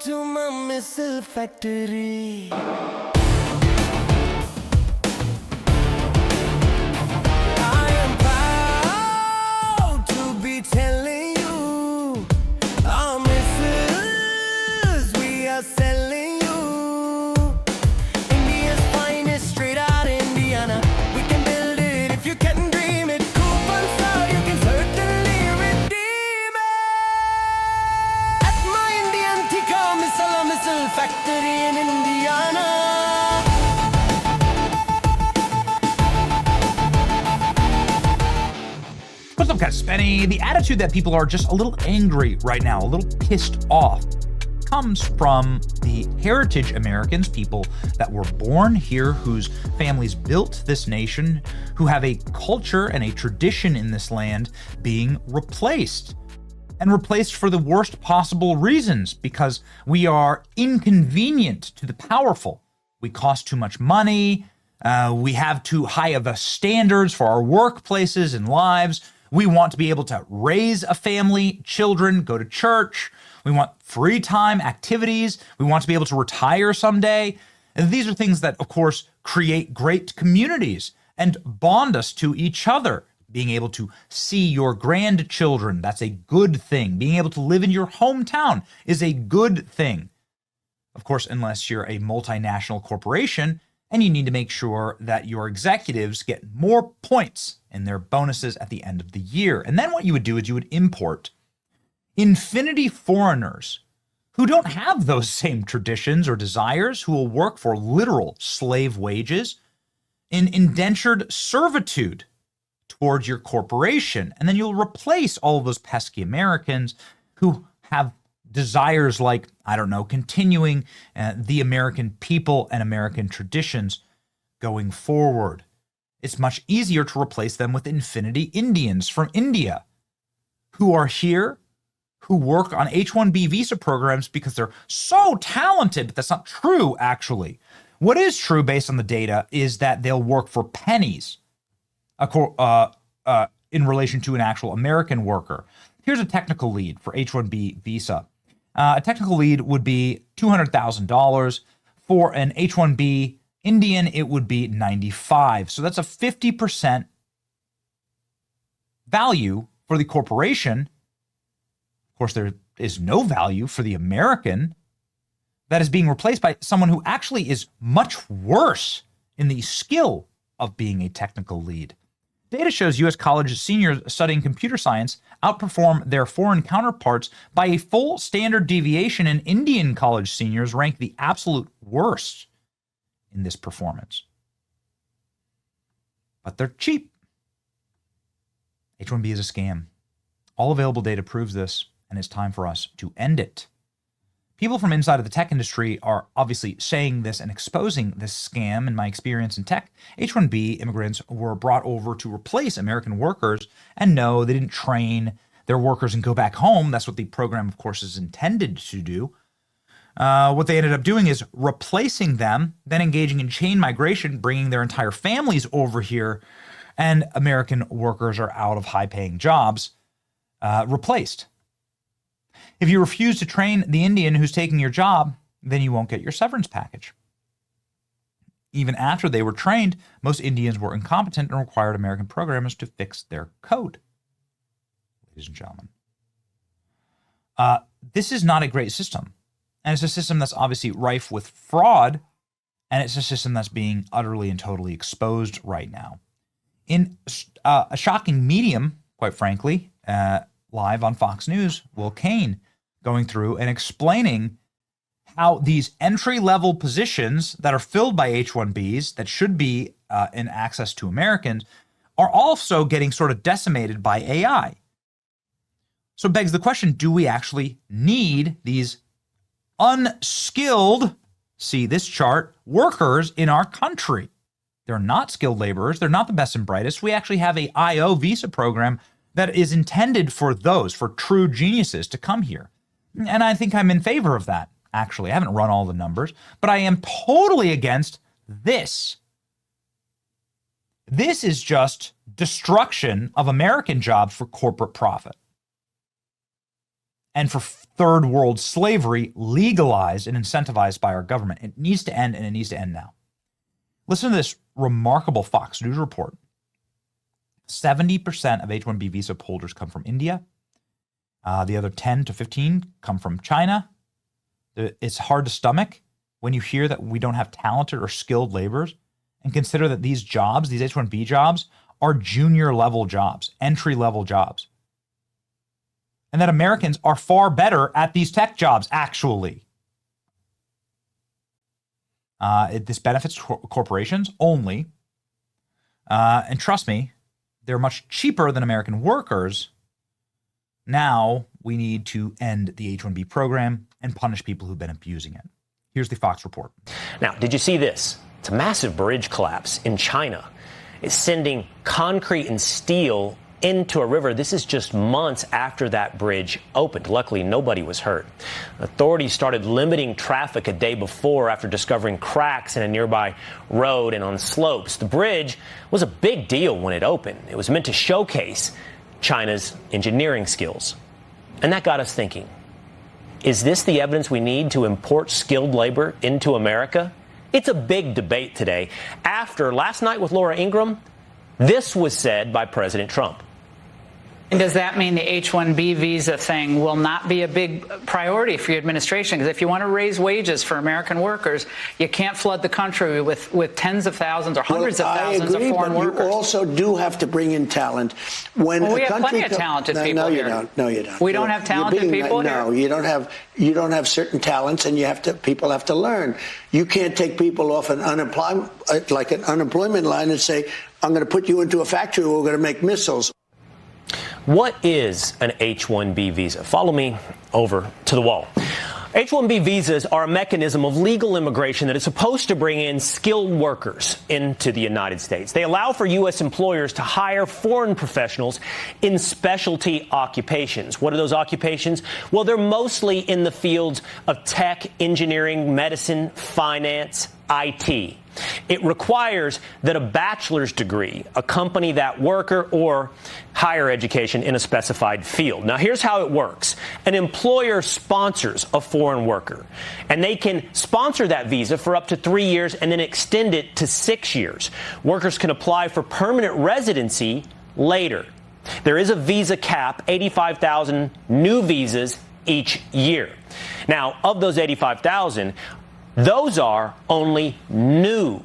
to my missile factory. I am proud to be telling you our missiles we are selling you. India's finest, straight out Indiana. We can build it if you can dream it. Coupon style, you can certainly redeem it at my Indian Tika missile factory in Indiana. What's up, guys? Spenny. The attitude that people are just a little angry right now, a little pissed off, comes from the heritage Americans, people that were born here, whose families built this nation, who have a culture and a tradition in this land, being replaced. And replaced for the worst possible reasons, because we are inconvenient to the powerful. We cost too much money. We have too high of a standards for our workplaces and lives. We want to be able to raise a family, children, go to church. We want free time activities. We want to be able to retire someday. And these are things that, of course, create great communities and bond us to each other. Being able to see your grandchildren, that's a good thing. Being able to live in your hometown is a good thing. Of course, unless you're a multinational corporation and you need to make sure that your executives get more points in their bonuses at the end of the year. And then what you would do is you would import infinity foreigners who don't have those same traditions or desires, who will work for literal slave wages in indentured servitude towards your corporation. And then you'll replace all of those pesky Americans who have desires like, I don't know, continuing the American people and American traditions going forward. It's much easier to replace them with infinity Indians from India who are here, who work on H-1B visa programs because they're so talented, but that's not true, actually. What is true based on the data is that they'll work for pennies in relation to an actual American worker. Here's a technical lead for H-1B visa. A technical lead would be $200,000. For an H-1B Indian, it would be $95,000. So that's a 50% value for the corporation. Of course, there is no value for the American that is being replaced by someone who actually is much worse in the skill of being a technical lead. Data shows U.S. college seniors studying computer science outperform their foreign counterparts by a full standard deviation, and Indian college seniors rank the absolute worst in this performance. But they're cheap. H-1B is a scam. All available data proves this, and it's time for us to end it. People from inside of the tech industry are obviously saying this and exposing this scam. In my experience in tech, H-1B immigrants were brought over to replace American workers, and no, they didn't train their workers and go back home. That's what the program, of course, is intended to do. What they ended up doing is replacing them, then engaging in chain migration, bringing their entire families over here, and American workers are out of high-paying jobs, replaced. If you refuse to train the Indian who's taking your job, then you won't get your severance package. Even after they were trained, most Indians were incompetent and required American programmers to fix their code. Ladies and gentlemen, this is not a great system. And it's a system that's obviously rife with fraud, and it's a system that's being utterly and totally exposed right now. In a shocking medium, quite frankly, live on Fox News, Will Cain going through and explaining how these entry-level positions that are filled by H-1Bs that should be in access to Americans are also getting sort of decimated by AI. So it begs the question, do we actually need these unskilled, see this chart, workers in our country? They're not skilled laborers. They're not the best and brightest. We actually have a IO visa program that is intended for those, for true geniuses to come here. And I think I'm in favor of that, actually. I haven't run all the numbers, but I am totally against this. This is just destruction of American jobs for corporate profit. And for third world slavery legalized and incentivized by our government. It needs to end, and it needs to end now. Listen to this remarkable Fox News report. 70% of H-1B visa holders come from India. The other 10 to 15 come from China. It's hard to stomach when you hear that we don't have talented or skilled laborers, and consider that these jobs, these H-1B jobs, are junior level jobs, entry level jobs. And that Americans are far better at these tech jobs, actually. This benefits corporations only. And trust me, they're much cheaper than American workers. Now we need to end the H-1B program and punish people who've been abusing it. Here's the Fox report. Now, did you see this? It's a massive bridge collapse in China. It's sending concrete and steel into a river. This is just months after that bridge opened. Luckily, nobody was hurt. Authorities started limiting traffic a day before after discovering cracks in a nearby road and on slopes. The bridge was a big deal when it opened. It was meant to showcase China's engineering skills. And that got us thinking, is this the evidence we need to import skilled labor into America? It's a big debate today. After last night with Laura Ingraham, this was said by President Trump. And does that mean the H-1B visa thing will not be a big priority for your administration? Because if you want to raise wages for American workers, you can't flood the country with tens of thousands or hundreds of thousands of foreign workers. You also do have to bring in talent. We have plenty of talented people here. No, you don't. We don't have talented people here? No, you don't have certain talents, and people have to learn. You can't take people off an unemployment line and say, I'm going to put you into a factory where we're going to make missiles. What is an H-1B visa? Follow me over to the wall. H-1B visas are a mechanism of legal immigration that is supposed to bring in skilled workers into the United States. They allow for U.S. employers to hire foreign professionals in specialty occupations. What are those occupations? Well, they're mostly in the fields of tech, engineering, medicine, finance, IT. It requires that a bachelor's degree accompany that worker or higher education in a specified field. Now, here's how it works. An employer sponsors a foreign worker, and they can sponsor that visa for up to 3 years and then extend it to 6 years. Workers can apply for permanent residency later. There is a visa cap, 85,000 new visas each year. Now, of those 85,000, those are only new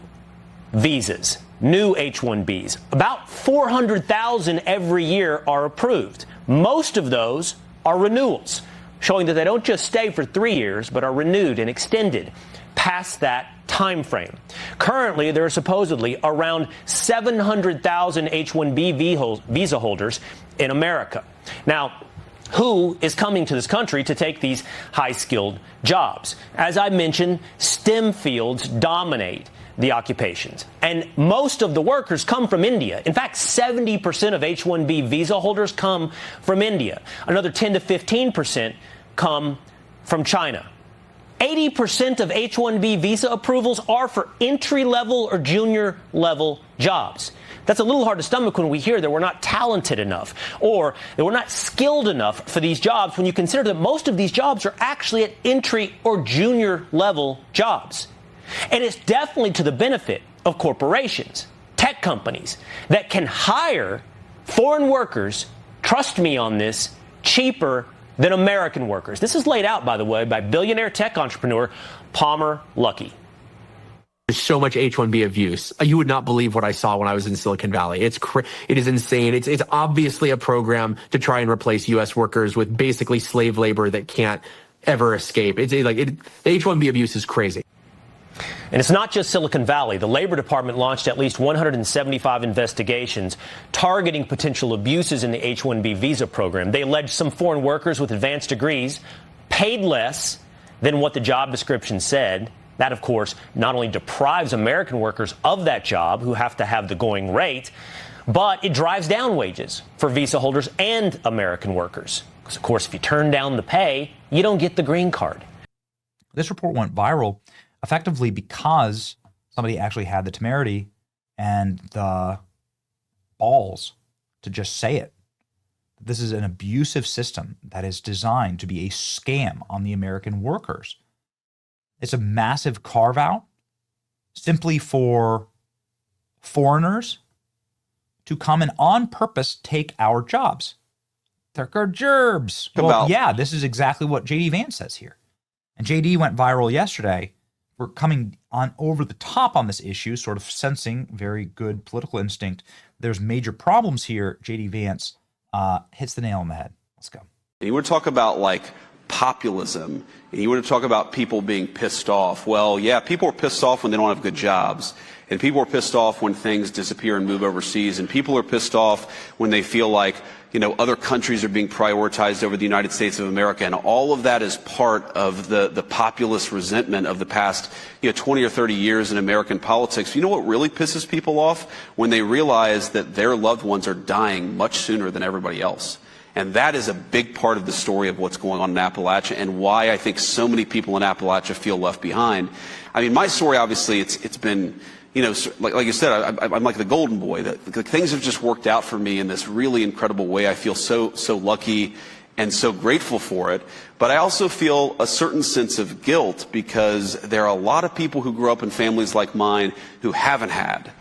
visas, new H-1Bs. About 400,000 every year are approved. Most of those are renewals, showing that they don't just stay for 3 years, but are renewed and extended past that time frame. Currently, there are supposedly around 700,000 H-1B visa holders in America. Now, who is coming to this country to take these high-skilled jobs? As I mentioned, STEM fields dominate the occupations, and most of the workers come from India. In fact, 70% of H-1B visa holders come from India. Another 10 to 15% come from China. 80% of H-1B visa approvals are for entry-level or junior-level jobs. That's a little hard to stomach when we hear that we're not talented enough or that we're not skilled enough for these jobs, when you consider that most of these jobs are actually at entry or junior level jobs. And it's definitely to the benefit of corporations, tech companies that can hire foreign workers, trust me on this, cheaper than American workers. This is laid out, by the way, by billionaire tech entrepreneur Palmer Luckey. There's so much H-1B abuse. You would not believe what I saw when I was in Silicon Valley. It is insane. It's obviously a program to try and replace U.S. workers with basically slave labor that can't ever escape. The H-1B abuse is crazy. And it's not just Silicon Valley. The Labor Department launched at least 175 investigations targeting potential abuses in the H-1B visa program. They alleged some foreign workers with advanced degrees paid less than what the job description said. That, of course, not only deprives American workers of that job, who have to have the going rate, but it drives down wages for visa holders and American workers. Because, of course, if you turn down the pay, you don't get the green card. This report went viral effectively because somebody actually had the temerity and the balls to just say it. This is an abusive system that is designed to be a scam on the American workers. It's a massive carve-out simply for foreigners to come and on purpose take our jobs. Take our gerbs. Well, yeah, this is exactly what JD Vance says here. And JD went viral yesterday. We're coming on over the top on this issue, sort of sensing very good political instinct. There's major problems here. JD Vance hits the nail on the head. Let's go. And you want to talk about like populism, and you want to talk about people being pissed off. Well, yeah, people are pissed off when they don't have good jobs. And people are pissed off when things disappear and move overseas. And people are pissed off when they feel like, you know, other countries are being prioritized over the United States of America. And all of that is part of the populist resentment of the past, 20 or 30 years in American politics. You know what really pisses people off? When they realize that their loved ones are dying much sooner than everybody else. And that is a big part of the story of what's going on in Appalachia and why I think so many people in Appalachia feel left behind. I mean, my story, obviously, it's been, like you said, I'm like the golden boy. That things have just worked out for me in this really incredible way. I feel so lucky and so grateful for it. But I also feel a certain sense of guilt because there are a lot of people who grew up in families like mine who haven't had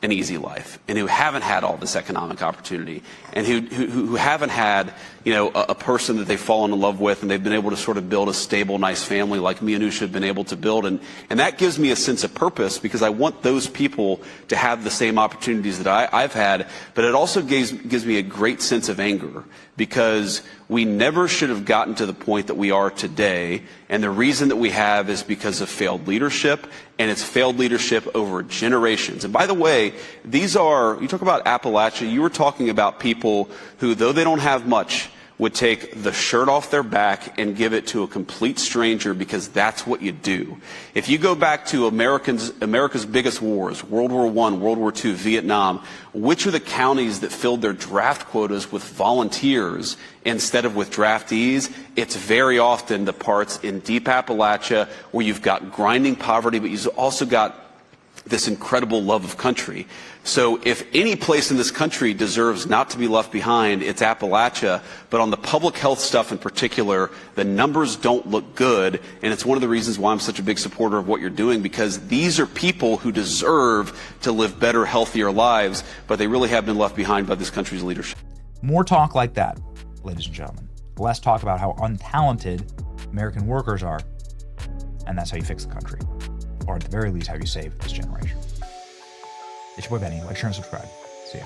an easy life and who haven't had all this economic opportunity and who haven't had, a person that they've fallen in love with and they've been able to sort of build a stable, nice family like me and Usha have been able to build. And that gives me a sense of purpose because I want those people to have the same opportunities that I've had. But it also gives me a great sense of anger because we never should have gotten to the point that we are today. And the reason that we have is because of failed leadership, and it's failed leadership over generations. And by the way, you talk about Appalachia, you were talking about people who, though they don't have much, would take the shirt off their back and give it to a complete stranger because that's what you do. If you go back to America's biggest wars, World War I, World War II, Vietnam, which are the counties that filled their draft quotas with volunteers instead of with draftees? It's very often the parts in deep Appalachia where you've got grinding poverty, but you've also got this incredible love of country. So if any place in this country deserves not to be left behind, it's Appalachia. But on the public health stuff in particular, the numbers don't look good. And it's one of the reasons why I'm such a big supporter of what you're doing, because these are people who deserve to live better, healthier lives, but they really have been left behind by this country's leadership. More talk like that, ladies and gentlemen. Less talk about how untalented American workers are. And that's how you fix the country. Or at the very least, how you save this generation. It's your boy Benny. Like, share, and subscribe. See ya.